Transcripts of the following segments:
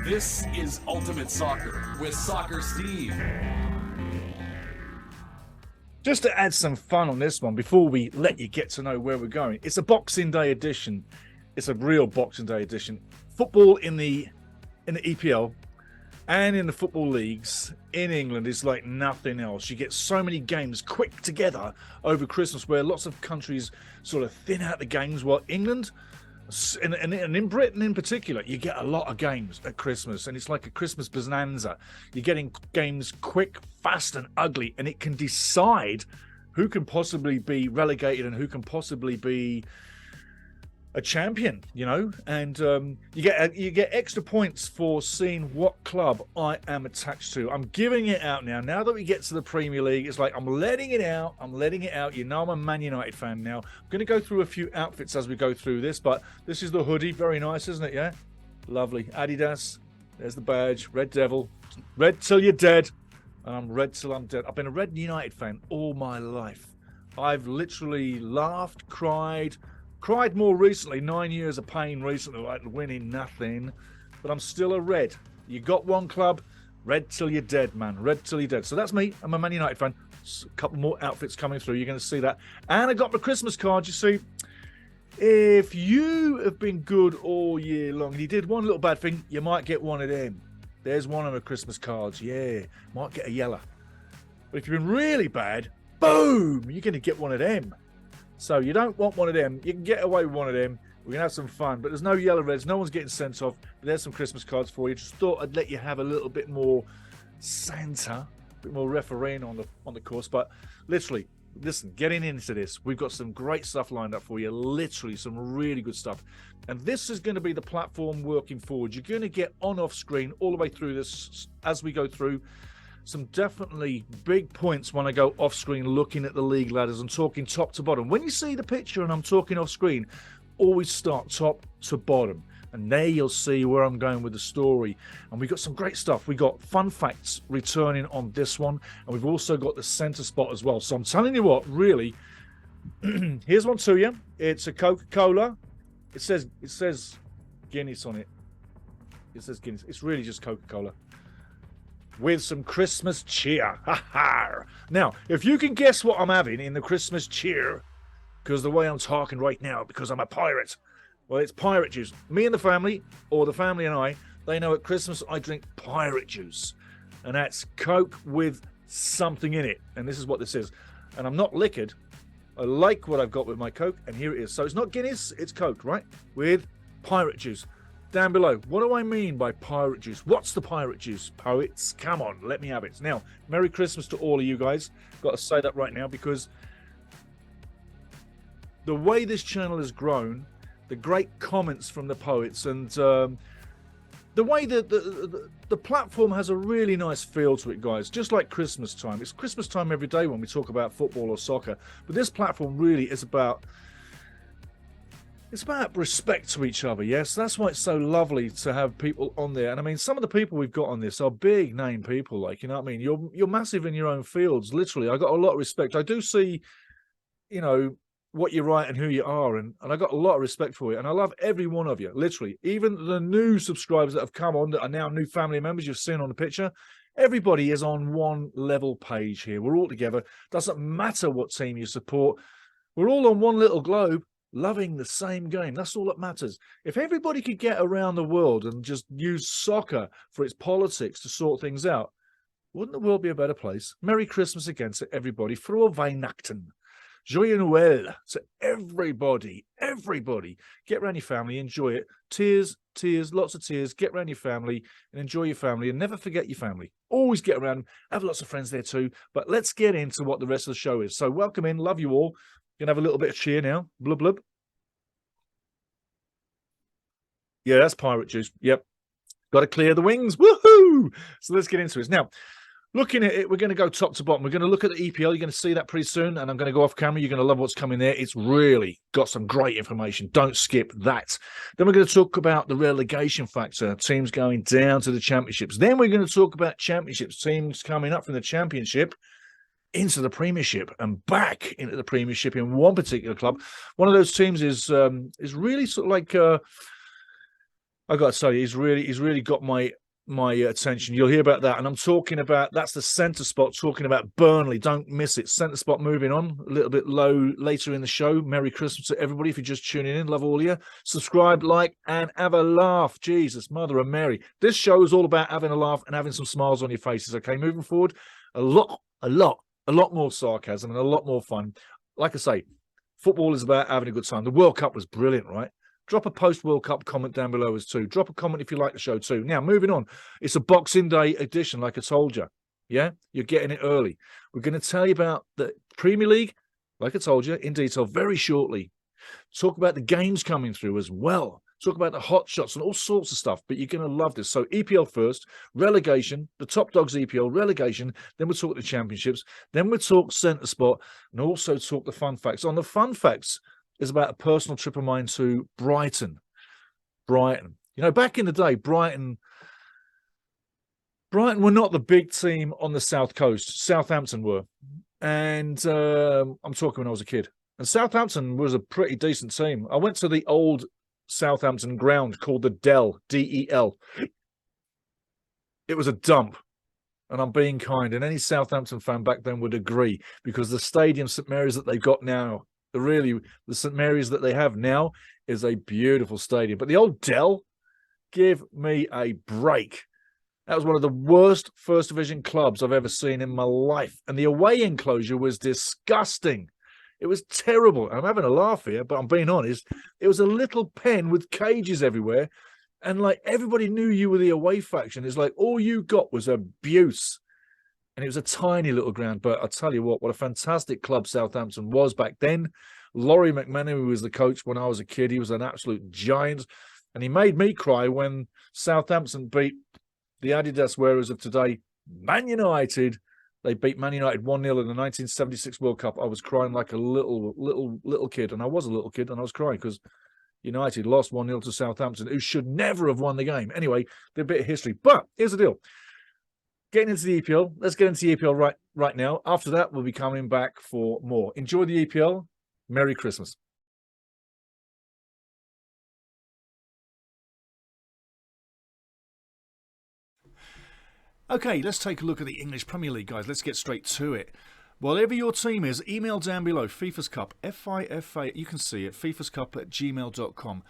This is Ultimate Soccer with Soccer Steve. Just to add some fun on this one, before we let you get to know where we're going, it's a Boxing Day edition. It's a real Boxing Day edition. Football in the EPL and in the football leagues in England is like nothing else. You get so many games quick together over Christmas, where lots of countries sort of thin out the games, while England, and in Britain in particular, you get a lot of games at Christmas, and it's like a Christmas bonanza. You're getting games quick, fast, and ugly, and it can decide who can possibly be relegated and who can possibly be a champion, you know. And you get extra points for seeing what club I am attached to. I'm giving it out now. Now that we get to the Premier League, it's like I'm letting it out. You know, I'm a Man United fan now. I'm going to go through a few outfits as we go through this, but this is the hoodie. Very nice, isn't it? Yeah, lovely. Adidas. There's the badge. Red Devil. Red till you're dead. And I'm red till I'm dead. I've been a Red United fan all my life. I've literally laughed, cried more recently, 9 years of pain recently, like winning nothing, but I'm still a red. You got one club, red till you're dead, man. Red till you're dead. So that's me. I'm a Man United fan. A couple more outfits coming through. You're going to see that. And I got my Christmas card, you see. If you have been good all year long and you did one little bad thing, you might get one of them. There's one of the Christmas cards. Yeah, might get a yellow. But if you've been really bad, boom, you're going to get one of them. So you don't want one of them. You can get away with one of them. We can have some fun. But there's no yellow reds. No one's getting sent off. But there's some Christmas cards for you. Just thought I'd let you have a little bit more Santa, a bit more refereeing on the course. But literally, listen, getting into this, we've got some great stuff lined up for you. Literally, some really good stuff. And this is going to be the platform working forward. You're going to get on-off screen all the way through this as we go through. Some definitely big points when I go off screen looking at the league ladders and talking top to bottom. When you see the picture and I'm talking off screen, always start top to bottom. And there you'll see where I'm going with the story. And we've got some great stuff. We got fun facts returning on this one. And we've also got the center spot as well. So I'm telling you what, really, here's one to you. It's a Coca-Cola. It says Guinness on it. It says Guinness. It's really just Coca-Cola with some Christmas cheer. Now, if you can guess what I'm having in the Christmas cheer, because the way I'm talking right now, because I'm a pirate, well, it's pirate juice. Me and the family, or the family and I, they know at Christmas I drink pirate juice. And that's Coke with something in it. And this is what this is. And I'm not liquored. I like what I've got with my Coke, and here it is. So it's not Guinness, it's Coke, right? With pirate juice. Down below, what do I mean by pirate juice? What's the pirate juice, poets? Come on, let me have it. Now, Merry Christmas to all of you guys. Got to say that right now, because the way this channel has grown, the great comments from the poets, and the way that the platform has a really nice feel to it, guys. Just like Christmas time. It's Christmas time every day when we talk about football or soccer. But this platform really is about... it's about respect to each other, yes? That's why it's so lovely to have people on there. And I mean, some of the people we've got on this are big name people, like, you know what I mean? You're massive in your own fields, literally. I got a lot of respect. I do see, you know, what you write and who you are, and I got a lot of respect for you. And I love every one of you, literally. Even the new subscribers that have come on that are now new family members you've seen on the picture. Everybody is on one level page here. We're all together. Doesn't matter what team you support. We're all on one little globe, loving the same game. That's all that matters. If everybody could get around the world and just use soccer for its politics to sort things out, wouldn't the world be a better place? Merry Christmas again to everybody. Frohe Weihnachten. Joyeux Noël to everybody. Everybody. Get around your family, enjoy it. Tears, lots of tears. Get around your family and enjoy your family, and never forget your family. Always get around. Have lots of friends there too. But let's get into what the rest of the show is. So welcome in. Love you all. Gonna have a little bit of cheer now. Blub blub. Yeah, that's pirate juice. Yep. Got to clear the wings. Woohoo! So let's get into it. Now, looking at it, we're going to go top to bottom. We're going to look at the EPL. You're going to see that pretty soon, and I'm going to go off camera. You're going to love what's coming there. It's really got some great information. Don't skip that. Then we're going to talk about the relegation factor, teams going down to the championships. Then we're going to talk about championships, teams coming up from the championship into the Premiership and back into the Premiership in one particular club. One of those teams is really sort of like I got to say, he's really got my attention. You'll hear about that, and I'm talking about that's the centre spot. Talking about Burnley, don't miss it. Centre spot moving on a little bit low later in the show. Merry Christmas to everybody if you're just tuning in. Love all of you. Subscribe, like, and have a laugh. Jesus, Mother of Mary. This show is all about having a laugh and having some smiles on your faces. Okay, moving forward, a lot more sarcasm and a lot more fun. Like I say, football is about having a good time. The World Cup was brilliant, right? Drop a post-World Cup comment down below as too. Drop a comment if you like the show too. Now, moving on. It's a Boxing Day edition, like I told you. Yeah? You're getting it early. We're going to tell you about the Premier League, like I told you, in detail very shortly. Talk about the games coming through as well. Talk about the hot shots and all sorts of stuff, but you're going to love this. So EPL first, relegation, the top dogs EPL, relegation, then we'll talk the championships, then we'll talk centre spot, and also talk the fun facts. On the fun facts, is about a personal trip of mine to Brighton. Brighton. You know, back in the day, Brighton were not the big team on the South Coast. Southampton were. And I'm talking when I was a kid. And Southampton was a pretty decent team. I went to the old Southampton ground called the Dell, D-E-L. It was a dump. And I'm being kind. And any Southampton fan back then would agree, because the stadium, St Mary's, that they've got now, the St Mary's that they have now is a beautiful stadium. But the old Dell, give me a break. That was one of the worst first division clubs I've ever seen in my life. And the away enclosure was disgusting. It was terrible. I'm having a laugh here, but I'm being honest. It was a little pen with cages everywhere. And like everybody knew you were the away faction. It's like all you got was abuse. And it was a tiny little ground, but I'll tell you what a fantastic club Southampton was back then. Laurie McManamy was the coach when I was a kid. He was an absolute giant, and he made me cry when Southampton beat the Adidas wearers of today, Man United. They beat Man United 1-0 in the 1976 World Cup. I was crying like a little kid, and I was a little kid, and I was crying because United lost 1-0 to Southampton, who should never have won the game. Anyway, they're a bit of history. But here's the deal. Getting into the EPL. Let's get into the EPL right now. After that, we'll be coming back for more. Enjoy the EPL. Merry Christmas. Okay, let's take a look at the English Premier League, guys. Let's get straight to it. Whatever your team is, email down below. FIFA's Cup, FIFA, you can see it, fifascup@gmail.com.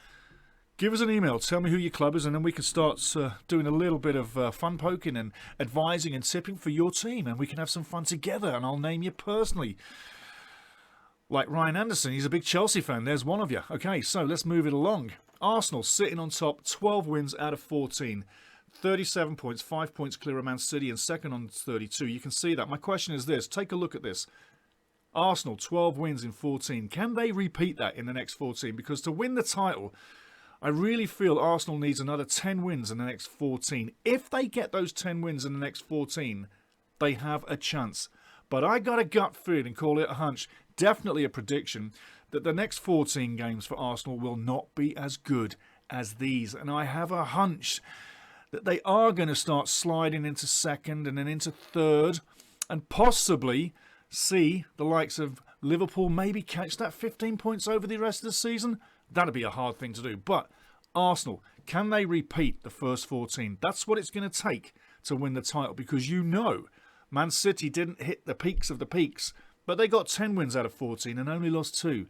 Give us an email, tell me who your club is, and then we can start doing a little bit of fun poking and advising and tipping for your team, and we can have some fun together, and I'll name you personally. Like Ryan Anderson, he's a big Chelsea fan. There's one of you. Okay, so let's move it along. Arsenal sitting on top, 12 wins out of 14. 37 points, 5 points clear of Man City, and second on 32. You can see that. My question is this. Take a look at this. Arsenal, 12 wins in 14. Can they repeat that in the next 14? Because to win the title, I really feel Arsenal needs another 10 wins in the next 14. If they get those 10 wins in the next 14, they have a chance. But I got a gut feeling, call it a hunch, definitely a prediction, that the next 14 games for Arsenal will not be as good as these. And I have a hunch that they are going to start sliding into second and then into third, and possibly see the likes of Liverpool maybe catch that 15 points over the rest of the season. That'd be a hard thing to do. But Arsenal, can they repeat the first 14? That's what it's going to take to win the title, because you know Man City didn't hit the peaks of the peaks, but they got 10 wins out of 14 and only lost 2.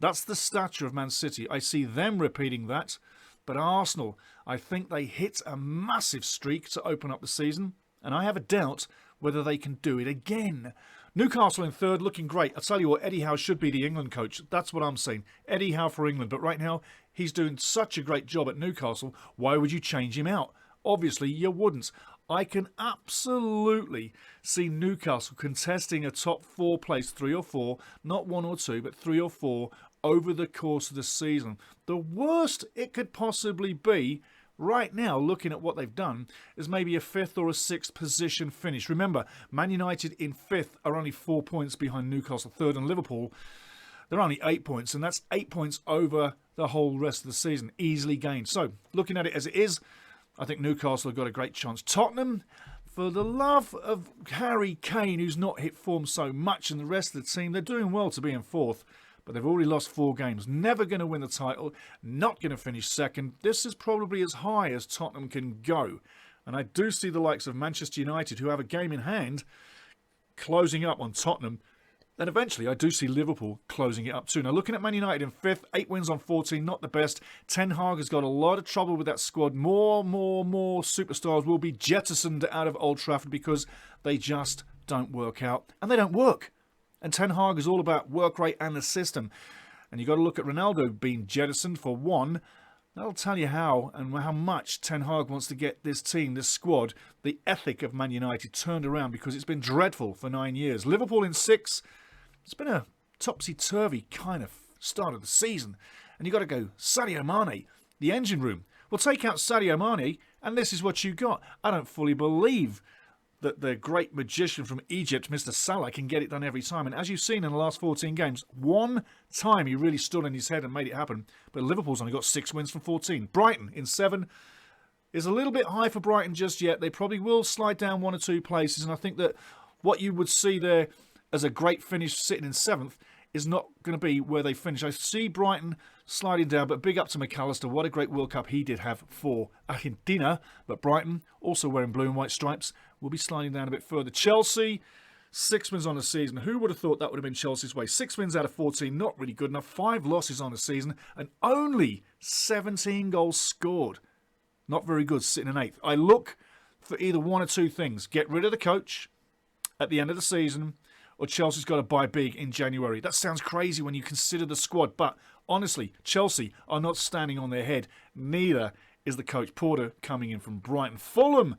That's the stature of Man City. I see them repeating that. But Arsenal, I think they hit a massive streak to open up the season, and I have a doubt whether they can do it again. Newcastle in third, looking great. I'll tell you what, Eddie Howe should be the England coach. That's what I'm saying. Eddie Howe for England. But right now, he's doing such a great job at Newcastle. Why would you change him out? Obviously, you wouldn't. I can absolutely see Newcastle contesting a top 4 place, 3 or 4, not 1 or 2, but 3 or 4 over the course of the season. The worst it could possibly be right now, looking at what they've done, is maybe a 5th or a 6th position finish. Remember, Man United in 5th are only 4 points behind Newcastle 3rd, and Liverpool, they're only 8 points, and that's 8 points over the whole rest of the season. Easily gained. So, looking at it as it is, I think Newcastle have got a great chance. Tottenham, for the love of Harry Kane, who's not hit form so much, and the rest of the team, they're doing well to be in 4th. but they've already lost 4 games. Never going to win the title, not going to finish second. This is probably as high as Tottenham can go. And I do see the likes of Manchester United, who have a game in hand, closing up on Tottenham. And eventually, I do see Liverpool closing it up too. Now, looking at Man United in 5th, 8 wins on 14, not the best. Ten Hag has got a lot of trouble with that squad. More superstars will be jettisoned out of Old Trafford because they just don't work out. And they don't work. And Ten Hag is all about work rate and the system. And you've got to look at Ronaldo being jettisoned for one. That'll tell you how and how much Ten Hag wants to get this team, this squad, the ethic of Man United turned around, because it's been dreadful for 9 years. Liverpool in 6. It's been a topsy-turvy kind of start of the season. And you've got to go, Sadio Mane, the engine room. Well, take out Sadio Mane, and this is what you got. I don't fully believe that the great magician from Egypt, Mr. Salah, can get it done every time. And as you've seen in the last 14 games, one time he really stood on his head and made it happen. But Liverpool's only got 6 wins from 14. Brighton in 7 is a little bit high for Brighton just yet. They probably will slide down 1 or 2 places. And I think that what you would see there as a great finish sitting in 7th is not going to be where they finish. I see Brighton sliding down, but big up to McAllister. What a great World Cup he did have for Argentina. But Brighton, also wearing blue and white stripes, will be sliding down a bit further. Chelsea, 6 wins on the season. Who would have thought that would have been Chelsea's way? 6 wins out of 14, not really good enough. 5 losses on the season, and only 17 goals scored. Not very good, sitting in 8th. I look for either 1 or 2 things. Get rid of the coach at the end of the season, or Chelsea's got to buy big in January. That sounds crazy when you consider the squad, but honestly, Chelsea are not standing on their head. Neither is the coach. Porter coming in from Brighton. Fulham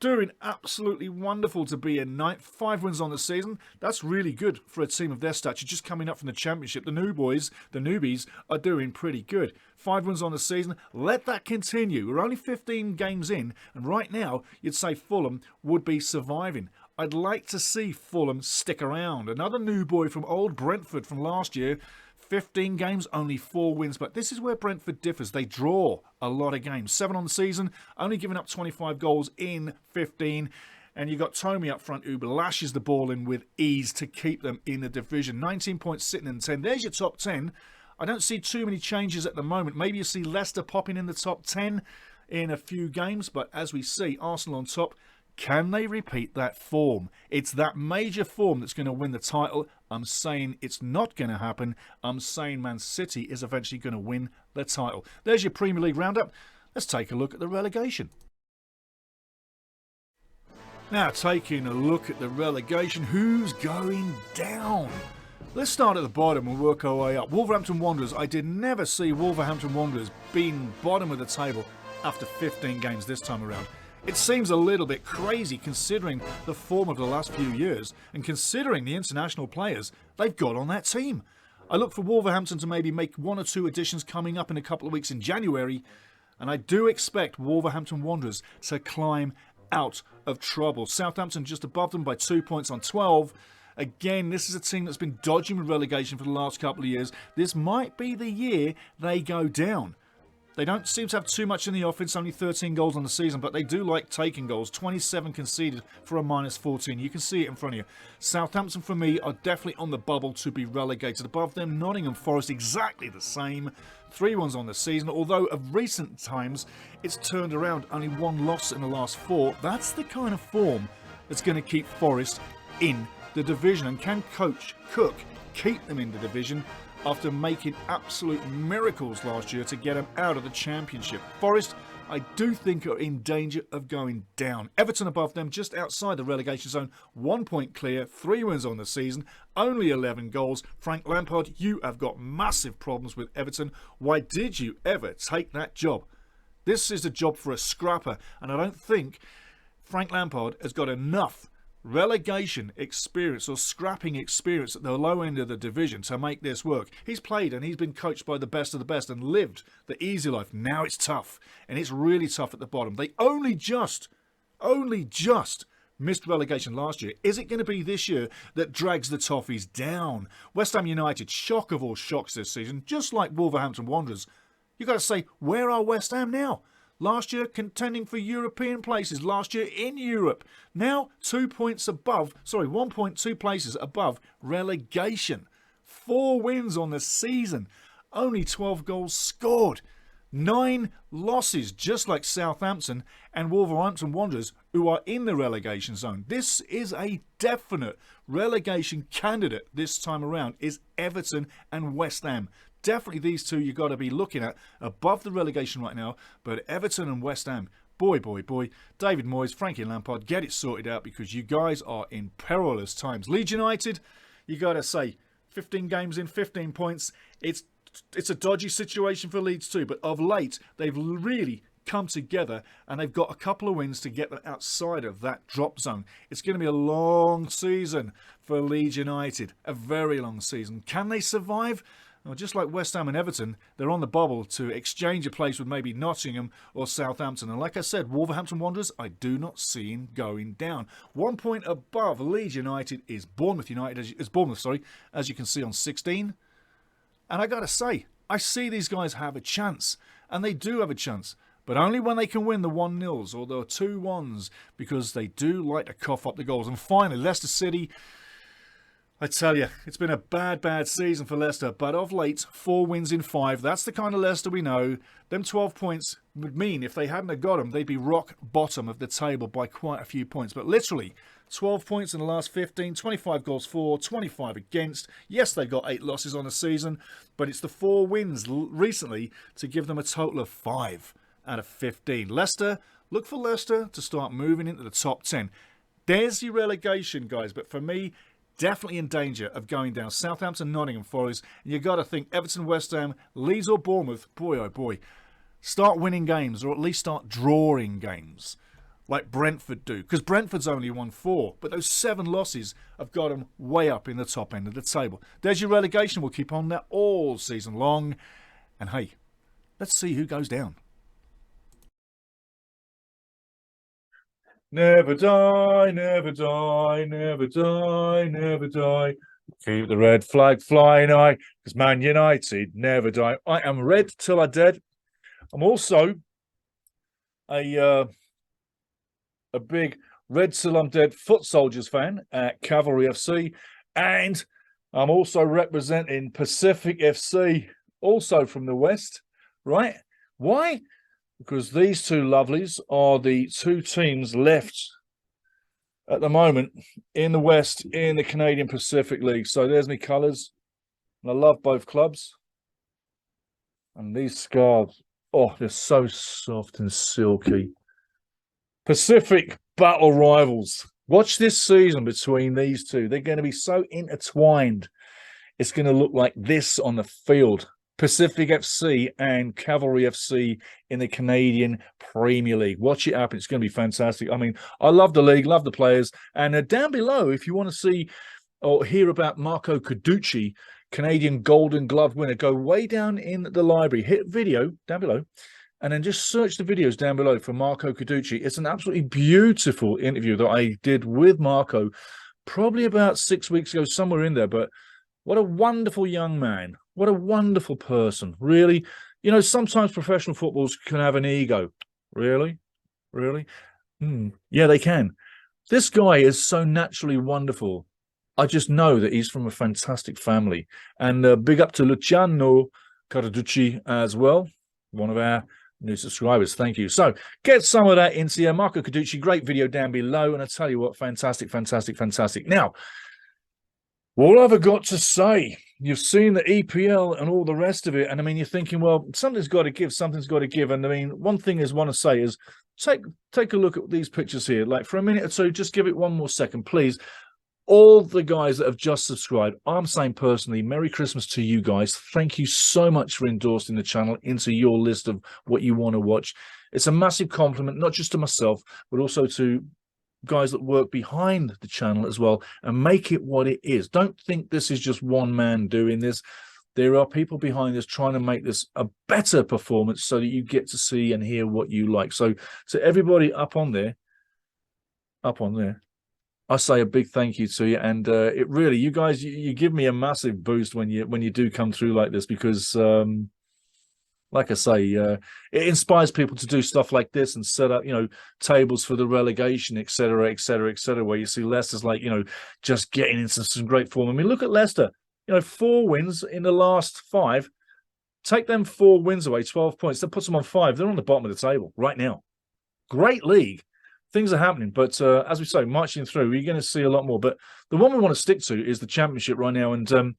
doing absolutely wonderful to be in 9th. 5 wins on the season. That's really good for a team of their stature, just coming up from the Championship. The newbies are doing pretty good. 5 wins on the season. Let that continue. We're only 15 games in, and right now, you'd say Fulham would be surviving. I'd like to see Fulham stick around. Another new boy from old Brentford from last year. 15 games, only 4 wins. But this is where Brentford differs. They draw a lot of games. 7 on the season, only giving up 25 goals in 15. And you've got Tommy up front who lashes the ball in with ease to keep them in the division. 19 points sitting in 10. There's your top 10. I don't see too many changes at the moment. Maybe you see Leicester popping in the top 10 in a few games. But as we see, Arsenal on top. Can they repeat that form? It's that major form that's going to win the title. I'm saying it's not going to happen. I'm saying Man City is eventually going to win the title. There's your Premier League roundup. Let's take a look at the relegation. Now, taking a look at the relegation, who's going down? Let's start at the bottom and work our way up. Wolverhampton Wanderers. I did never see Wolverhampton Wanderers being bottom of the table after 15 games this time around. It seems a little bit crazy considering the form of the last few years and considering the international players they've got on that team. I look for Wolverhampton to maybe make 1 or 2 additions coming up in a couple of weeks in January, and I do expect Wolverhampton Wanderers to climb out of trouble. Southampton just above them by 2 points on 12. Again, this is a team that's been dodging with relegation for the last couple of years. This might be the year they go down. They don't seem to have too much in the offense, only 13 goals on the season, but they do like taking goals. 27 conceded for a minus 14. You can see it in front of you. Southampton, for me, are definitely on the bubble to be relegated. Above them, Nottingham Forest, exactly the same. 3 wins on the season, although of recent times, it's turned around. Only 1 loss in the last 4. That's the kind of form that's going to keep Forest in the division. And can Coach Cook keep them in the division after making absolute miracles last year to get them out of the Championship? Forest, I do think, are in danger of going down. Everton above them, just outside the relegation zone, 1 point clear, 3 wins on the season, only 11 goals. Frank Lampard, you have got massive problems with Everton. Why did you ever take that job? This is a job for a scrapper, and I don't think Frank Lampard has got enough relegation experience or scrapping experience at the low end of the division to make this work. He's played and he's been coached by the best of the best and lived the easy life. Now it's tough, and it's really tough at the bottom. They only just missed relegation last year. Is it going to be this year that drags the Toffees down? West Ham United, shock of all shocks this season, just like Wolverhampton Wanderers. You've got to say, where are West Ham now? Last year, contending for European places. Last year, in Europe. Now, 2 points above, 1.2 places above relegation. 4 wins on the season, only 12 goals scored. 9 losses, just like Southampton and Wolverhampton Wanderers, who are in the relegation zone. This is a definite relegation candidate this time around, is Everton and West Ham. Definitely these two you've got to be looking at above the relegation right now, but Everton and West Ham, boy, David Moyes, Frankie Lampard, get it sorted out because you guys are in perilous times. Leeds United, you got to say, 15 games in, 15 points. It's a dodgy situation for Leeds too, but of late they've really come together and they've got a couple of wins to get them outside of that drop zone. It's going to be a long season for Leeds United, a very long season. Can they survive? Well, just like West Ham and Everton, they're on the bubble to exchange a place with maybe Nottingham or Southampton. And like I said, Wolverhampton Wanderers, I do not see him going down. 1 point above Leeds United is Bournemouth United, as you can see on 16. And I got to say, I see these guys have a chance. And they do have a chance. But only when they can win the 1-0s or the 2-1s. Because they do like to cough up the goals. And finally, Leicester City. I tell you, it's been a bad season for Leicester. But of late, 4 wins in 5. That's the kind of Leicester we know. Them 12 points would mean if they hadn't have got them, they'd be rock bottom of the table by quite a few points. But literally, 12 points in the last 15, 25 goals for, 25 against. Yes, they've got 8 losses on the season, but it's the 4 wins recently to give them a total of 5 out of 15. Leicester, look for Leicester to start moving into the top 10. There's your relegation, guys, but for me, definitely in danger of going down. Southampton, Nottingham Forest, and you got to think Everton, West Ham, Leeds or Bournemouth, boy oh boy, start winning games or at least start drawing games. Like Brentford do, because Brentford's only won 4, but those 7 losses have got them way up in the top end of the table. There's your relegation. We'll keep on that all season long. And hey, let's see who goes down. Never die, never die, never die, never die. Keep the red flag flying high, because Man United never die. I am red till I'm dead. I'm also a big Red Till I'm Dead Foot Soldiers fan at Cavalry FC. And I'm also representing Pacific FC, also from the West, right? Why? Because these two lovelies are the 2 teams left at the moment in the West in the Canadian Pacific League. So there's my colours. And I love both clubs. And these scarves, oh, they're so soft and silky. Pacific battle rivals. Watch this season between these two. They're going to be so intertwined. It's going to look like this on the field. Pacific FC and Cavalry FC in the Canadian Premier League. Watch it happen. It's going to be fantastic. I mean, I love the league, love the players. And down below, if you want to see or hear about Marco Carducci, Canadian Golden Glove winner, go way down in the library. Hit video down below. And then just search the videos down below for Marco Carducci. It's an absolutely beautiful interview that I did with Marco probably about 6 weeks ago, somewhere in there. But what a wonderful young man. What a wonderful person. Really, you know, sometimes professional footballers can have an ego. Really? Really? Yeah, they can. This guy is so naturally wonderful. I just know that he's from a fantastic family. And big up to Luciano Carducci as well, one of our new subscribers. Thank you. So get some of that into here. Marco Carducci, great video down below. And I tell you what, fantastic. Now, what have I got to say? You've seen the EPL and all the rest of it. And I mean, you're thinking, well, something's got to give. And I mean, one thing I want to say is take a look at these pictures here. Like for a minute or two, just give it one more second, please. All the guys that have just subscribed, I'm saying personally, Merry Christmas to you guys. Thank you so much for endorsing the channel into your list of what you want to watch. It's a massive compliment, not just to myself, but also to guys that work behind the channel as well and make it what it is. Don't think this is just one man doing this. There are people behind this trying to make this a better performance so that you get to see and hear what you like. So to everybody up on there, I say a big thank you to you. And it really, you guys, you give me a massive boost when you do come through like this, because like I say, it inspires people to do stuff like this and set up, you know, tables for the relegation, etc., where you see Leicester's like, you know, just getting into some great form. I mean, look at Leicester. 4 wins in the last 5. Take them 4 wins away, 12 points. That puts them on 5. They're on the bottom of the table right now. Great league. Things are happening. But as we say, marching through, you're going to see a lot more. But the one we want to stick to is the championship right now. And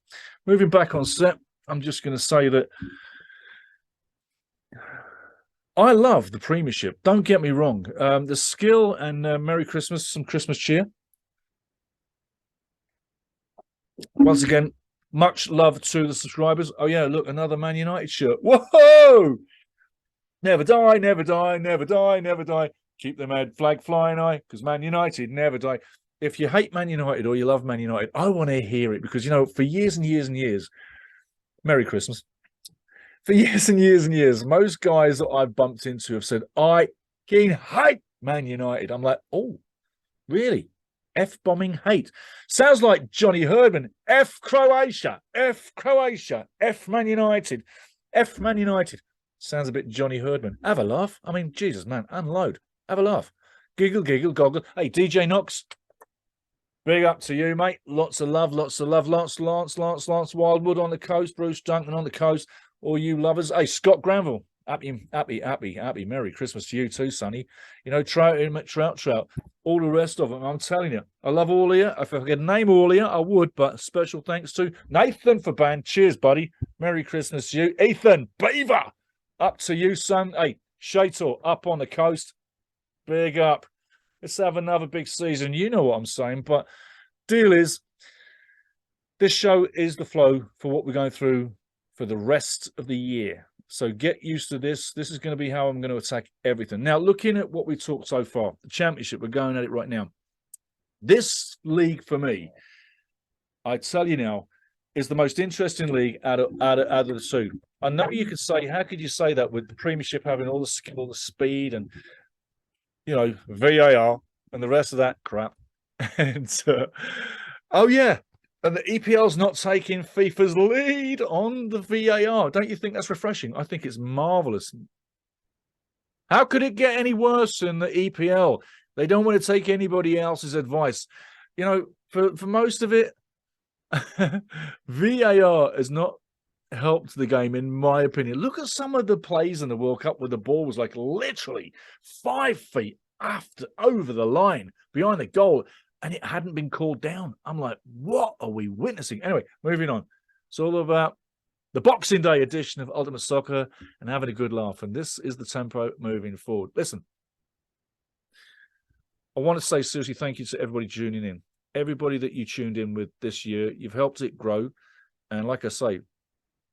moving back on set, I'm just going to say that I love the Premiership. Don't get me wrong. The skill and Merry Christmas, some Christmas cheer. Once again, much love to the subscribers. Oh, yeah, look, another Man United shirt. Whoa! Never die, never die, never die, never die. Keep the mad flag flying high, because Man United never die. If you hate Man United or you love Man United, I want to hear it, because, for years and years and years, Merry Christmas. For years and years and years, most guys that I've bumped into have said, I can hate Man United. I'm like, oh, really? F-bombing hate. Sounds like Johnny Herdman. F Croatia. F Croatia. F Man United. F Man United. Sounds a bit Johnny Herdman. Have a laugh. I mean, Jesus, man, unload. Have a laugh. Giggle, giggle, goggle. Hey, DJ Knox, big up to you, mate. Lots of love, lots of love. Lance Wildwood on the coast. Bruce Duncan on the coast. All you lovers. Hey, Scott Granville. Happy Merry Christmas to you too, Sonny. Trout. All the rest of them. I'm telling you, I love all of you. If I could name all of you, I would, but special thanks to Nathan for band. Cheers, buddy. Merry Christmas to you. Ethan Beaver. Up to you, son. Hey, Shator up on the coast. Big up. Let's have another big season. You know what I'm saying, but deal is, this show is the flow for what we're going through for the rest of the year. So get used to this. This is going to be how I'm going to attack everything. Now, looking at what we talked so far, the championship, we're going at it right now. This league for me, I tell you now, is the most interesting league out of the two. I know you could say, how could you say that with the Premiership having all the skill, the speed, and VAR and the rest of that crap. And oh yeah, and the EPL's not taking FIFA's lead on the VAR. Don't you think that's refreshing? I think it's marvelous. How could it get any worse in the EPL? They don't want to take anybody else's advice. For most of it, VAR has not helped the game, in my opinion. Look at some of the plays in the World Cup where the ball was like literally 5 feet over the line behind the goal, and it hadn't been called down. I'm like, what are we witnessing? Anyway, moving on. It's all about the Boxing Day edition of Ultimate Soccer and having a good laugh. And this is the tempo moving forward. Listen, I want to say seriously thank you to everybody tuning in. Everybody that you tuned in with this year, you've helped it grow. And like I say,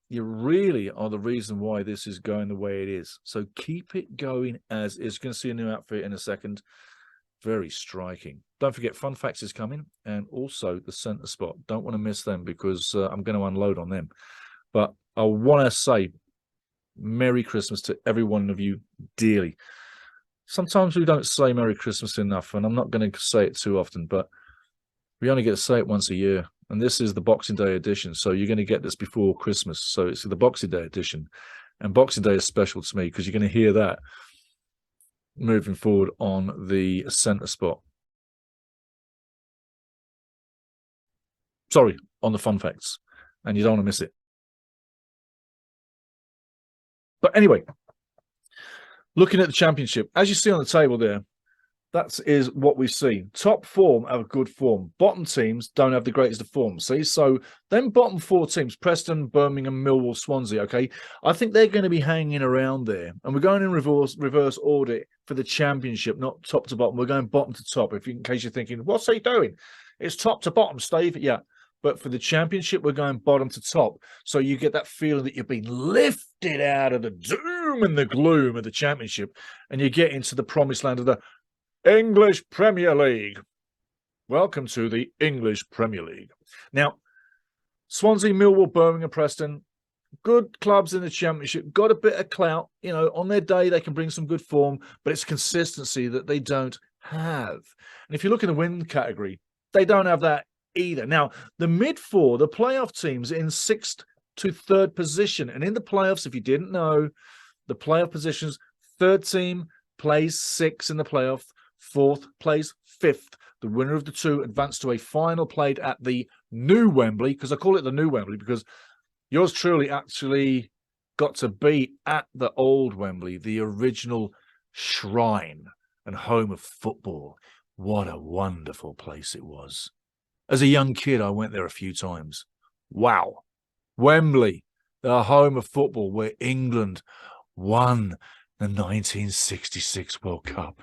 you really are the reason why this is going the way it is. So keep it going as is. You're going to see a new outfit in a second. Very striking. Don't forget, Fun Facts is coming, and also the Centre Spot. Don't want to miss them, because I'm going to unload on them. But I want to say Merry Christmas to every one of you dearly. Sometimes we don't say Merry Christmas enough, and I'm not going to say it too often, but we only get to say it once a year. And this is the Boxing Day edition, so you're going to get this before Christmas. So it's the Boxing Day edition. And Boxing Day is special to me, because you're going to hear that moving forward on the Centre Spot. Sorry, on the Fun Facts. And you don't want to miss it. But anyway, looking at the Championship, as you see on the table there, that is what we see. Top form have a good form. Bottom teams don't have the greatest of form. See, so then bottom 4 teams, Preston, Birmingham, Millwall, Swansea, okay? I think they're going to be hanging around there. And we're going in reverse order for the Championship, not top to bottom. We're going bottom to top, in case you're thinking, what's he doing? It's top to bottom, Steve. Yeah. But for the Championship, we're going bottom to top. So you get that feeling that you've been lifted out of the doom and the gloom of the Championship, and you get into the promised land of the English Premier League. Welcome to the English Premier League. Now, Swansea, Millwall, Birmingham, Preston, good clubs in the Championship, got a bit of clout. On their day, they can bring some good form, but it's consistency that they don't have. And if you look in the win category, they don't have that either. Now, the mid-4, the playoff teams in 6th to 3rd position. And in the playoffs, if you didn't know, the playoff positions, 3rd team plays 6 in the playoff, 4th plays fifth. The winner of the two advanced to a final played at the new Wembley, because I call it the new Wembley because yours truly actually got to be at the old Wembley, the original shrine and home of football. What a wonderful place it was. As a young kid, I went there a few times. Wow. Wembley, the home of football, where England won the 1966 World Cup.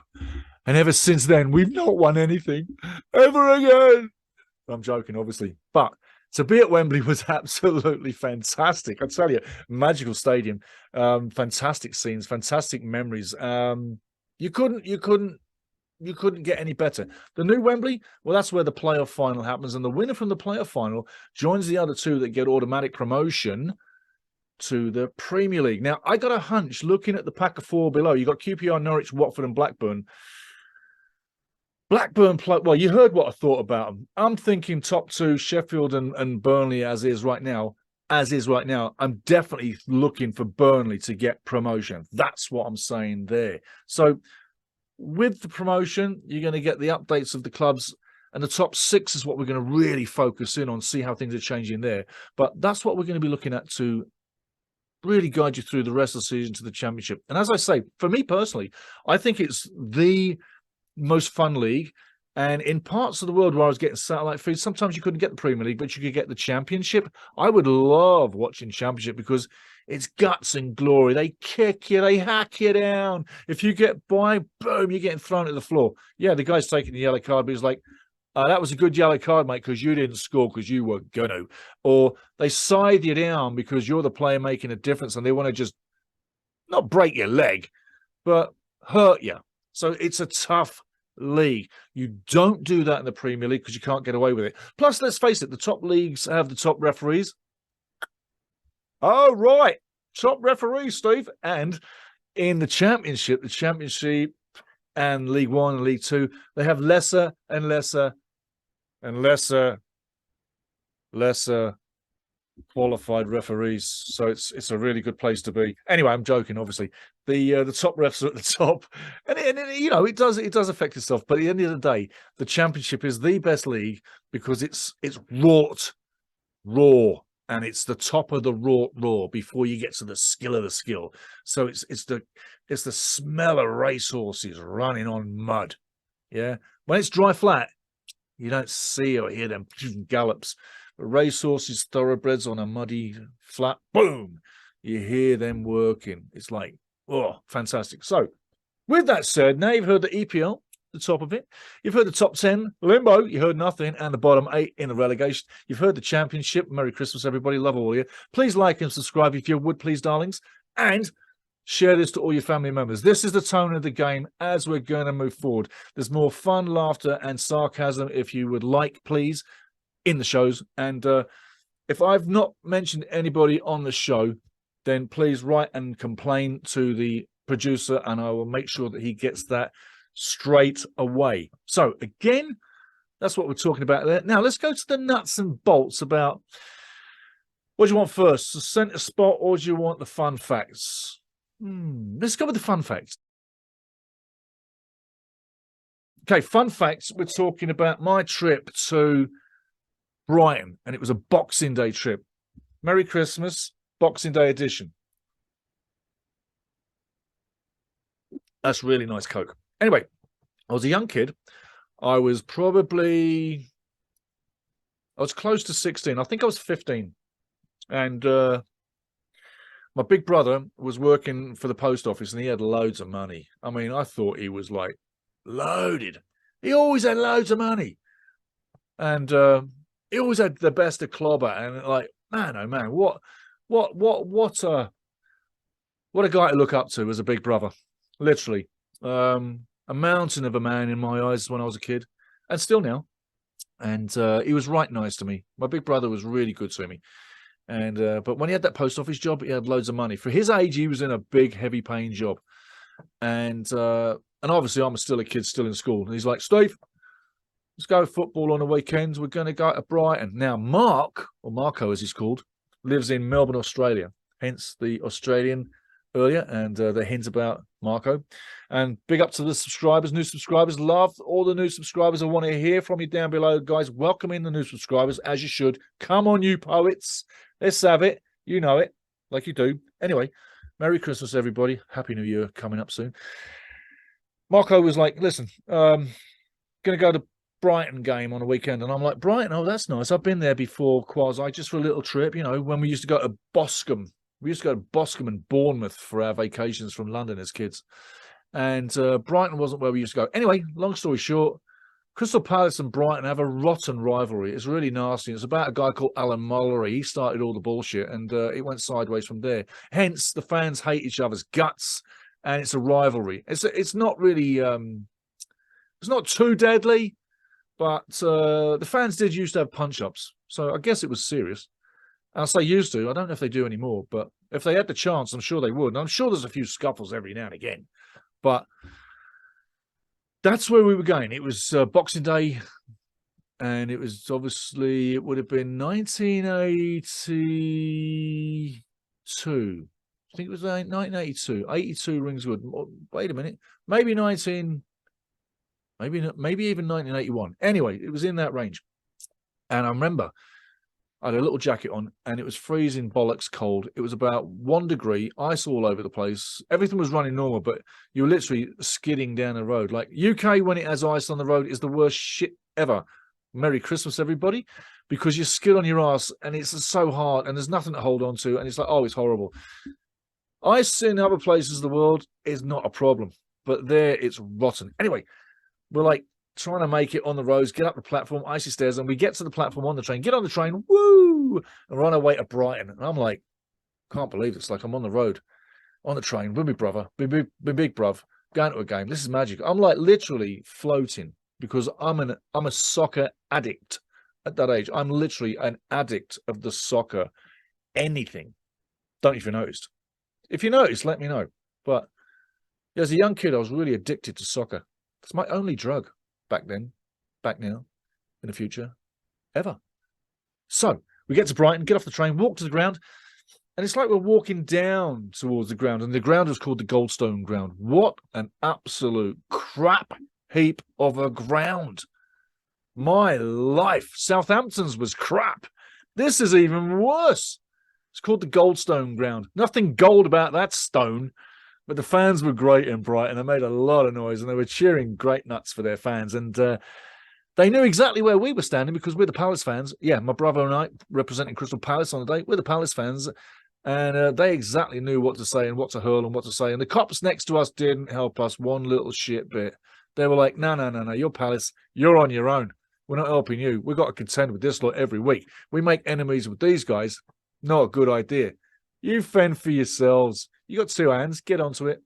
And ever since then, we've not won anything ever again. I'm joking, obviously. But to be at Wembley was absolutely fantastic. I tell you, magical stadium, fantastic scenes, fantastic memories. You couldn't get any better. The new Wembley, well, that's where the playoff final happens, and the winner from the playoff final joins the other two that get automatic promotion to the Premier League. Now, I got a hunch looking at the pack of four below. You got QPR, Norwich, Watford, and Blackburn. Blackburn play. Well, you heard what I thought about them. I'm thinking top two, Sheffield and Burnley, as is right now. I'm definitely looking for Burnley to get promotion. That's what I'm saying there. So with the promotion, you're going to get the updates of the clubs, and the top six is what we're going to really focus in on, see how things are changing there. But that's what we're going to be looking at to really guide you through the rest of the season to the Championship. And as I say, for me personally, I think it's the most fun league. And in parts of the world where I was getting satellite feeds, sometimes you couldn't get the Premier League, but you could get the Championship. I would love watching Championship because it's guts and glory. They kick you, they hack you down. If you get by, boom, you're getting thrown to the floor. Yeah, the guy's taking the yellow card, but he's like, that was a good yellow card, mate, because you didn't score because you were going to. Or they side you down because you're the player making a difference and they want to just not break your leg, but hurt you. So it's a tough league. You don't do that in the Premier League because you can't get away with it. Plus, let's face it, the top leagues have the top referees. Oh, right. Top referees, Steve. And in the Championship and League One and League Two, they have lesser and lesser qualified referees. So it's a really good place to be. Anyway, I'm joking, obviously. The top refs are at the top. And you know, it does affect itself. But at the end of the day, the Championship is the best league because it's raw. And it's the top of the raw before you get to the skill of the skill. So it's the smell of racehorses running on mud. Yeah. When it's dry flat, you don't see or hear them gallops. But racehorses, thoroughbreds on a muddy flat, boom, you hear them working. It's like, oh, fantastic. So with that said, now you've heard the EPL, the top of it. You've heard the top 10, limbo, you heard nothing, and the bottom 8 in the relegation. You've heard the Championship. Merry Christmas, everybody. Love all of you. Please like and subscribe if you would, please, darlings. And share this to all your family members. This is the tone of the game as we're going to move forward. There's more fun, laughter, and sarcasm, if you would like, please, in the shows. And if I've not mentioned anybody on the show, then please write and complain to the producer, and I will make sure that he gets that straight away. So again, that's what we're talking about there. Now let's go to the nuts and bolts about what do you want first, the centre spot, or do you want the fun facts? Let's go with the fun facts. Okay, fun facts. We're talking about my trip to Brighton, and it was a Boxing Day trip. Merry Christmas, Boxing Day edition. That's really nice Coke. Anyway, I was a young kid. I was close to 16. I think I was 15. And my big brother was working for the post office and he had loads of money. I mean, I thought he was like loaded. He always had loads of money. And he always had the best of clobber. And like, man, oh man, what a guy to look up to as a big brother. Literally. A mountain of a man in my eyes when I was a kid, and still now. And he was right nice to me. My big brother was really good to me. And but when he had that post office job, he had loads of money. For his age, he was in a big, heavy-paying job. And obviously, I'm still a kid, still in school. And he's like, Steve, let's go football on the weekends. We're going to go to Brighton. Now, Mark, or Marco as he's called, lives in Melbourne, Australia. Hence the Australian earlier, and the hint about Marco. And big up to the subscribers, new subscribers. Love all the new subscribers. I want to hear from you down below, guys. Welcome in the new subscribers, as you should. Come on, you poets. Let's have it. You know it, like you do. Anyway, Merry Christmas, everybody. Happy New Year coming up soon. Marco was like, listen, going to go to Brighton game on a weekend. And I'm like, Brighton? Oh, that's nice. I've been there before, quasi, just for a little trip, you know, when we used to go to Boscombe. We used to go to Boscombe and Bournemouth for our vacations from London as kids. And Brighton wasn't where we used to go. Anyway, long story short, Crystal Palace and Brighton have a rotten rivalry. It's really nasty. It's about a guy called Alan Mullery. He started all the bullshit, and it went sideways from there. Hence, the fans hate each other's guts, and it's a rivalry. It's not really it's not too deadly, but the fans did used to have punch-ups, so I guess it was serious. I'll say used to. I don't know if they do anymore, but if they had the chance, I'm sure they would. And I'm sure there's a few scuffles every now and again, but that's where we were going. It was Boxing Day, and it was obviously, it would have been 1982. I think it was 1982. 82 rings good. Wait a minute. Maybe even 1981. Anyway, it was in that range. And I remember I had a little jacket on, and it was freezing bollocks cold. It was about 1 degree, ice all over the place. Everything was running normal, but you were literally skidding down the road. Like, UK, when it has ice on the road, is the worst shit ever. Merry Christmas, everybody, because you skid on your ass, and it's so hard, and there's nothing to hold on to, and it's like, oh, it's horrible. Ice in other places of the world is not a problem, but there it's rotten. Anyway, we're like trying to make it on the roads, get up the platform, icy stairs, and we get to the platform on the train, get on the train, woo, and run away to Brighton. And I'm like, can't believe it's like I'm on the road, on the train with my brother, my big bruv, going to a game. This is magic. I'm like literally floating because I'm a soccer addict at that age. I'm literally an addict of the soccer, anything. Don't know if you noticed. If you noticed, let me know. But as a young kid, I was really addicted to soccer. It's my only drug. Back then, back now, in the future, ever. So we get to Brighton, get off the train, walk to the ground, and it's like we're walking down towards the ground, and the ground was called the Goldstone Ground. What an absolute crap heap of a ground. My life. Southampton's was crap. This is even worse. It's called the Goldstone Ground. Nothing gold about that stone. But the fans were great in Brighton. They made a lot of noise, and they were cheering great nuts for their fans. And they knew exactly where we were standing because we're the Palace fans. Yeah, my brother and I, representing Crystal Palace on the day, we're the Palace fans. And they exactly knew what to say and what to hurl and what to say. And the cops next to us didn't help us one little shit bit. They were like, no, you're Palace. You're on your own. We're not helping you. We've got to contend with this lot every week. We make enemies with these guys. Not a good idea. You fend for yourselves. You got 2 hands. Get onto it.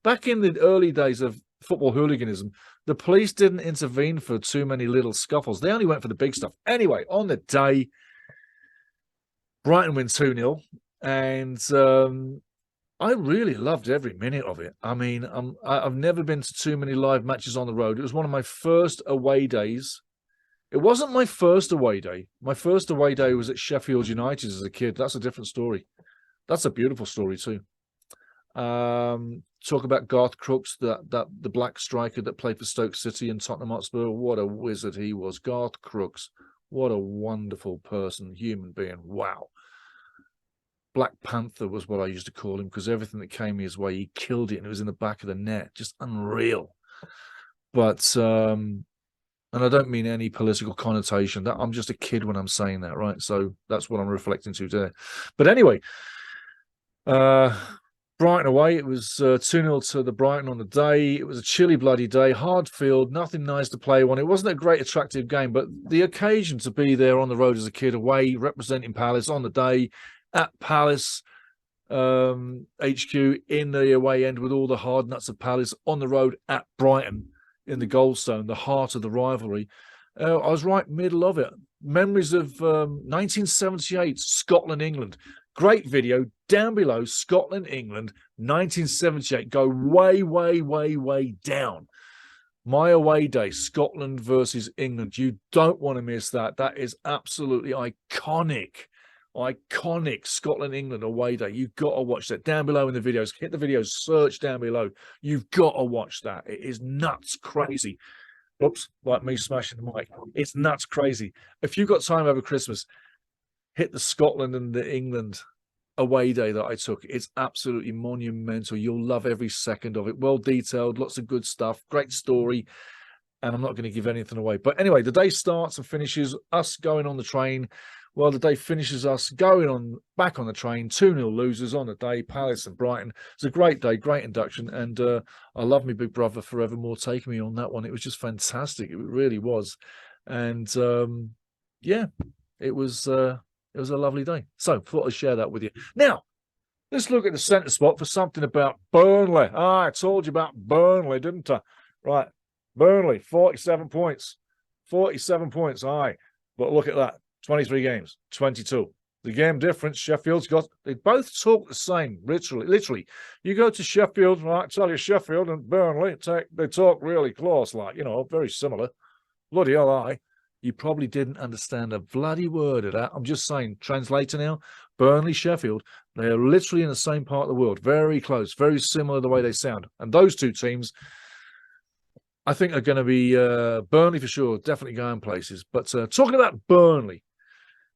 Back in the early days of football hooliganism, the police didn't intervene for too many little scuffles. They only went for the big stuff. Anyway, on the day, Brighton win 2-0. And I really loved every minute of it. I mean, I've never been to too many live matches on the road. It was one of my first away days. It wasn't my first away day. My first away day was at Sheffield United as a kid. That's a different story. That's a beautiful story too. Talk about Garth Crooks, the black striker that played for Stoke City and Tottenham Hotspur. What a wizard he was. Garth Crooks. What a wonderful person, human being. Wow. Black Panther was what I used to call him because everything that came his way, he killed it, and it was in the back of the net. Just unreal. But and I don't mean any political connotation. That I'm just a kid when I'm saying that, right? So that's what I'm reflecting to today. But anyway, Brighton away. It was 2-0 to the Brighton on the day. It was a chilly bloody day, hard field, nothing nice to play on. It wasn't a great attractive game, but the occasion to be there on the road as a kid away, representing Palace on the day at Palace HQ in the away end with all the hard nuts of Palace on the road at Brighton in the Goldstone, the heart of the rivalry. I was right middle of it. Memories of 1978, Scotland, England. Great video down below, Scotland, England, 1978. Go way, way, way, way down. My away day, Scotland versus England. You don't want to miss that. That is absolutely iconic. iconic Scotland England away day. You've got to watch that. Down below in the videos, hit the videos, search down below. You've got to watch that. It is nuts crazy. Oops, like me smashing the mic. It's nuts crazy. If you've got time over Christmas, hit the Scotland and the England away day that I took. It's absolutely monumental. You'll love every second of it. Well detailed, lots of good stuff, great story. And I'm not going to give anything away. But anyway, the day starts and finishes us going on the train. Well, the day finishes us going on back on the train. 2-0 losers on the day, Palace and Brighton. It's a great day, great induction. And I love my big brother forevermore taking me on that one. It was just fantastic. It really was. And yeah, it was a lovely day. So thought I'd share that with you. Now, let's look at the centre spot for something about Burnley. I told you about Burnley, didn't I? Right. Burnley, 47 points. 47 points, aye. But look at that. 23 games, 22. The game difference, Sheffield's got, they both talk the same, literally. You go to Sheffield, right, I tell you, Sheffield and Burnley, they talk really close, like, very similar. Bloody hell, aye. You probably didn't understand a bloody word of that. I'm just saying, translator now, Burnley, Sheffield, they are literally in the same part of the world. Very close, very similar the way they sound. And those two teams, I think, are going to be Burnley for sure, definitely going places. But talking about Burnley,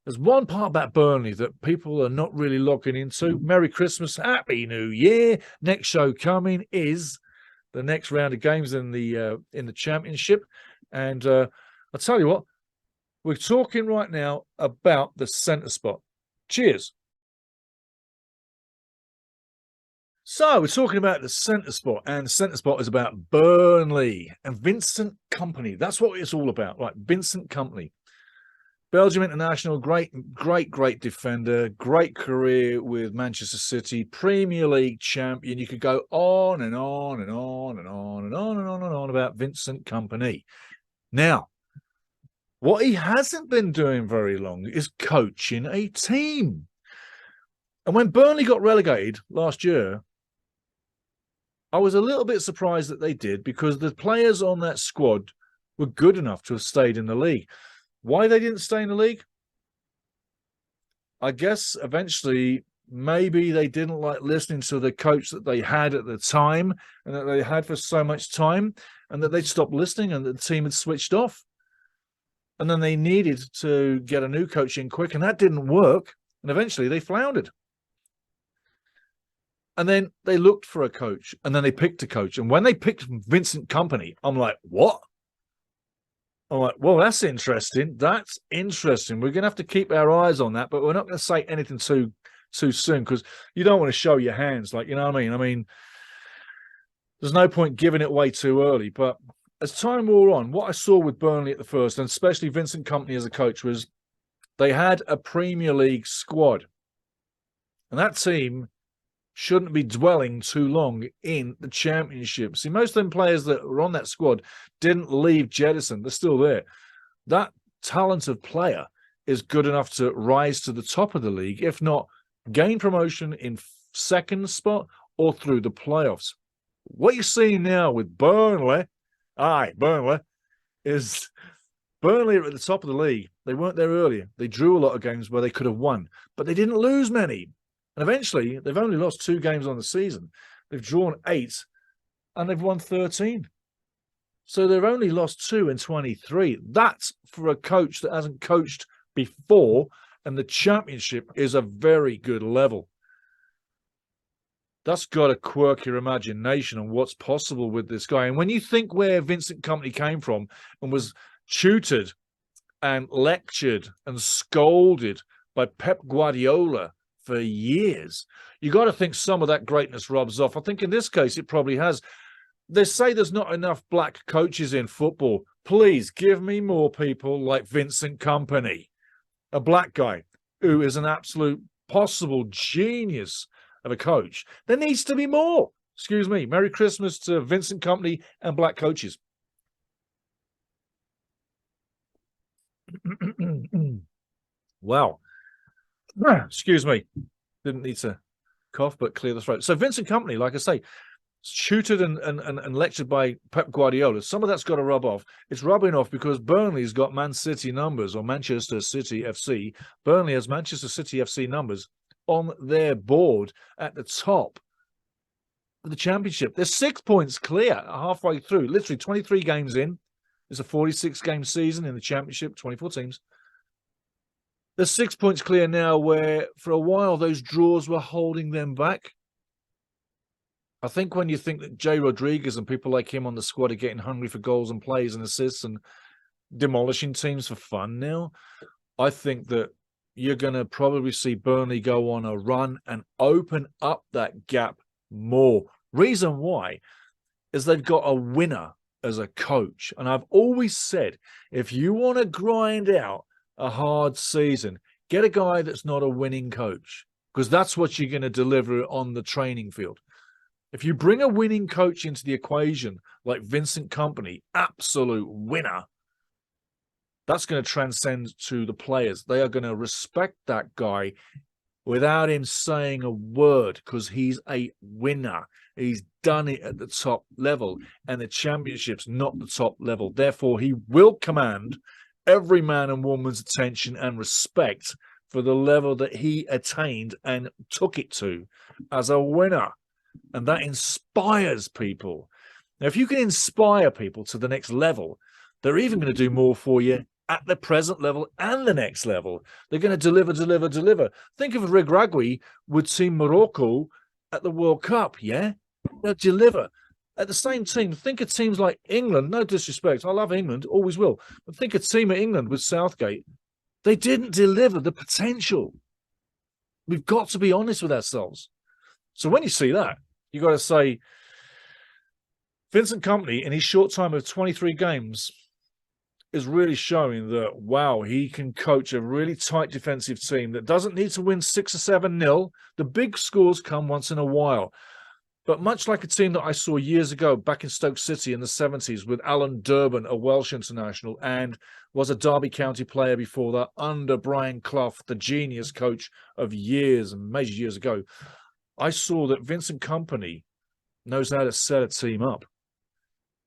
there's one part about Burnley that people are not really looking into. Merry Christmas, Happy New Year. Next show coming is the next round of games in the Championship. And I'll tell you what, we're talking right now about the centre spot. Cheers. So we're talking about the centre spot, and the centre spot is about Burnley and Vincent Kompany. That's what it's all about, right? Vincent Kompany, Belgium international, great defender, great career with Manchester City, Premier League champion. You could go on and on and on and on and on and on and on about Vincent Kompany. Now, what he hasn't been doing very long is coaching a team. And when Burnley got relegated last year, I was a little bit surprised that they did, because the players on that squad were good enough to have stayed in the league. Why they didn't stay in the league? I guess eventually maybe they didn't like listening to the coach that they had at the time and that they had for so much time, and that they'd stopped listening and the team had switched off. And then they needed to get a new coach in quick, and that didn't work. And eventually they floundered. And then they looked for a coach, and then they picked a coach. And when they picked Vincent Kompany, I'm like, what? I'm like, well, that's interesting. That's interesting. We're going to have to keep our eyes on that, but we're not going to say anything too soon, because you don't want to show your hands. Like, you know what I mean? I mean, there's no point giving it away too early. But as time wore on, what I saw with Burnley at the first, and especially Vincent Kompany as a coach, was they had a Premier League squad. And that team shouldn't be dwelling too long in the Championship. See, most of them players that were on that squad didn't leave jettison. They're still there. That talented player is good enough to rise to the top of the league, if not gain promotion in second spot or through the playoffs. What you're seeing now with Burnley, is Burnley are at the top of the league. They weren't there earlier. They drew a lot of games where they could have won, but they didn't lose many. And eventually, they've only lost 2 games on the season. They've drawn 8, and they've won 13. So they've only lost 2 in 23. That's for a coach that hasn't coached before, and the Championship is a very good level. That's got to quirk your imagination on what's possible with this guy. And when you think where Vincent Kompany came from and was tutored and lectured and scolded by Pep Guardiola for years, you got to think some of that greatness rubs off. I think in this case it probably has. They say there's not enough black coaches in football. Please give me more people like Vincent Kompany, a black guy who is an absolute possible genius of a coach. There needs to be more. Excuse me. Merry Christmas to Vincent Kompany and black coaches. Wow. Excuse me. Didn't need to cough, but clear the throat. So Vincent Kompany, like I say, tutored and lectured by Pep Guardiola. Some of that's got to rub off. It's rubbing off because Burnley's got Man City numbers, or Manchester City FC. Burnley has Manchester City FC numbers on their board at the top of the championship. They're 6 points clear halfway through, literally 23 games in. It's a 46-game season in the championship, 24 teams. They're 6 points clear now, where for a while those draws were holding them back. I think when you think that Jay Rodriguez and people like him on the squad are getting hungry for goals and plays and assists and demolishing teams for fun now, I think that you're going to probably see Burnley go on a run and open up that gap more. Reason why is they've got a winner as a coach. And I've always said, if you want to grind out a hard season, get a guy that's not a winning coach, because that's what you're going to deliver on the training field. If you bring a winning coach into the equation, like Vincent Kompany, absolute winner, that's going to transcend to the players. They are going to respect that guy without him saying a word, because he's a winner. He's done it at the top level, and the championship's not the top level. Therefore, he will command every man and woman's attention and respect for the level that he attained and took it to as a winner. And that inspires people. Now, if you can inspire people to the next level, they're even going to do more for you at the present level and the next level. They're going to deliver. Think of Regragui with Team Morocco at the World Cup, yeah? They'll deliver. At the same team, think of teams like England. No disrespect, I love England, always will. But think of Team of England with Southgate. They didn't deliver the potential. We've got to be honest with ourselves. So when you see that, you got to say, Vincent Kompany, in his short time of 23 games, is really showing that, wow, he can coach a really tight defensive team that doesn't need to win 6 or 7-0. The big scores come once in a while. But much like a team that I saw years ago back in Stoke City in the 70s with Alan Durban, a Welsh international, and was a Derby County player before that under Brian Clough, the genius coach of years and major years ago, I saw that Vincent Kompany knows how to set a team up.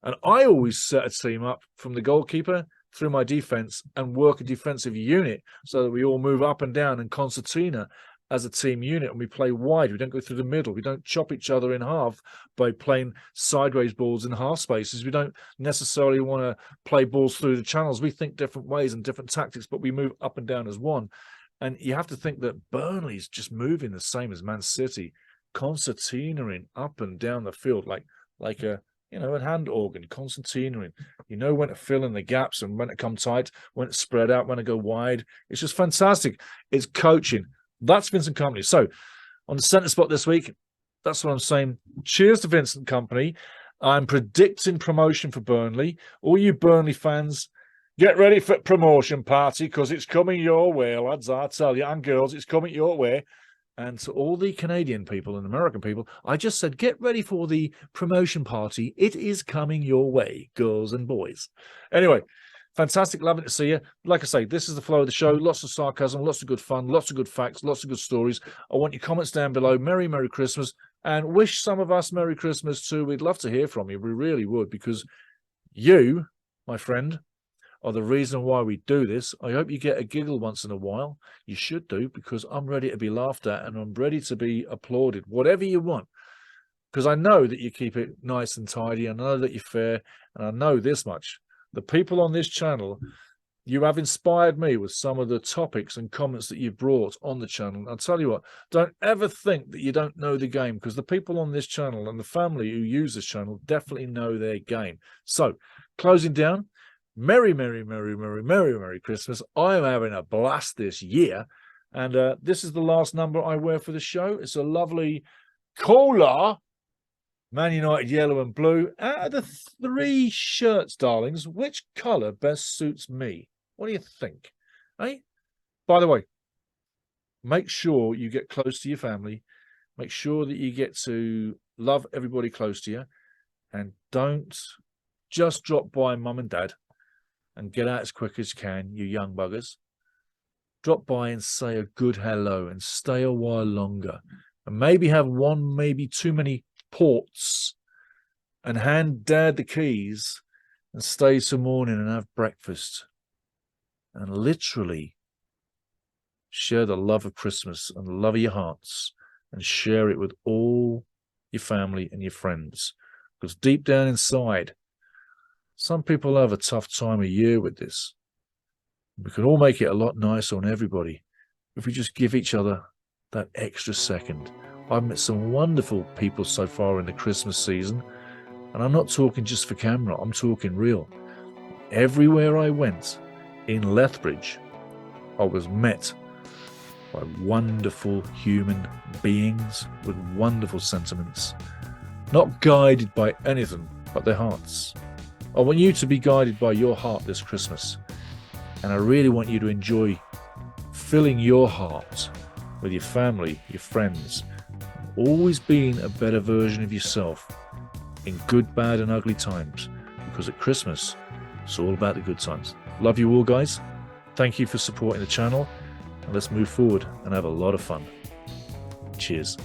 And I always set a team up from the goalkeeper through my defense and work a defensive unit so that we all move up and down and concertina as a team unit, and we play wide. We don't go through the middle. We don't chop each other in half by playing sideways balls in half spaces. We don't necessarily want to play balls through the channels. We think different ways and different tactics, but we move up and down as one. And you have to think that Burnley's just moving the same as Man City, concertinaing up and down the field like a a hand organ, concertinaing. You know when to fill in the gaps and when to come tight, when to spread out, when to go wide. It's just fantastic. It's coaching. That's Vincent Kompany. So on the centre spot this week, that's what I'm saying. Cheers to Vincent Kompany. I'm predicting promotion for Burnley. All you Burnley fans, get ready for promotion party, because it's coming your way, lads, I tell you, and girls, it's coming your way. And to all the Canadian people and American people, I just said, get ready for the promotion party. It is coming your way, girls and boys. Anyway, fantastic. Loving to see you. Like I say, this is the flow of the show. Lots of sarcasm, lots of good fun, lots of good facts, lots of good stories. I want your comments down below. Merry, Merry Christmas. And wish some of us Merry Christmas too. We'd love to hear from you. We really would, because you, my friend, are the reason why we do this. I hope you get a giggle once in a while. You should do, because I'm ready to be laughed at and I'm ready to be applauded, whatever you want. Because I know that you keep it nice and tidy. I know that you're fair. And I know this much. The people on this channel, you have inspired me with some of the topics and comments that you've brought on the channel. I'll tell you what, don't ever think that you don't know the game, because the people on this channel and the family who use this channel definitely know their game. So, closing down, Merry, Merry, Merry, Merry, Merry, Merry Christmas. I am having a blast this year. And this is the last number I wear for the show. It's a lovely cola Man United yellow and blue. Out of the 3 shirts, darlings, which colour best suits me? What do you think? Eh? By the way, make sure you get close to your family. Make sure that you get to love everybody close to you. And don't just drop by mum and dad and get out as quick as you can, you young buggers. Drop by and say a good hello and stay a while longer. And maybe have one, maybe too many ports and hand Dad the keys and stay till morning and have breakfast and literally share the love of Christmas and the love of your hearts and share it with all your family and your friends. Because deep down inside, some people have a tough time of year with this. We can all make it a lot nicer on everybody if we just give each other that extra second. I've met some wonderful people so far in the Christmas season, and I'm not talking just for camera, I'm talking real. Everywhere I went in Lethbridge, I was met by wonderful human beings with wonderful sentiments, not guided by anything but their hearts. I want you to be guided by your heart this Christmas, and I really want you to enjoy filling your heart with your family, your friends, always being a better version of yourself in good, bad and ugly times, because at Christmas it's all about the good times. Love you all, guys. Thank you for supporting the channel, and let's move forward and have a lot of fun. Cheers.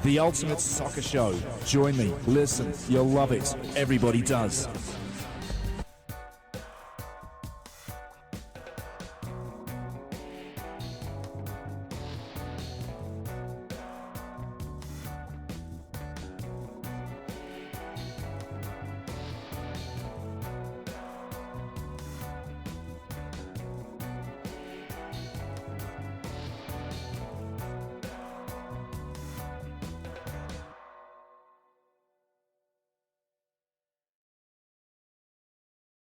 The ultimate soccer show. Join me, listen, you'll love it. Everybody does.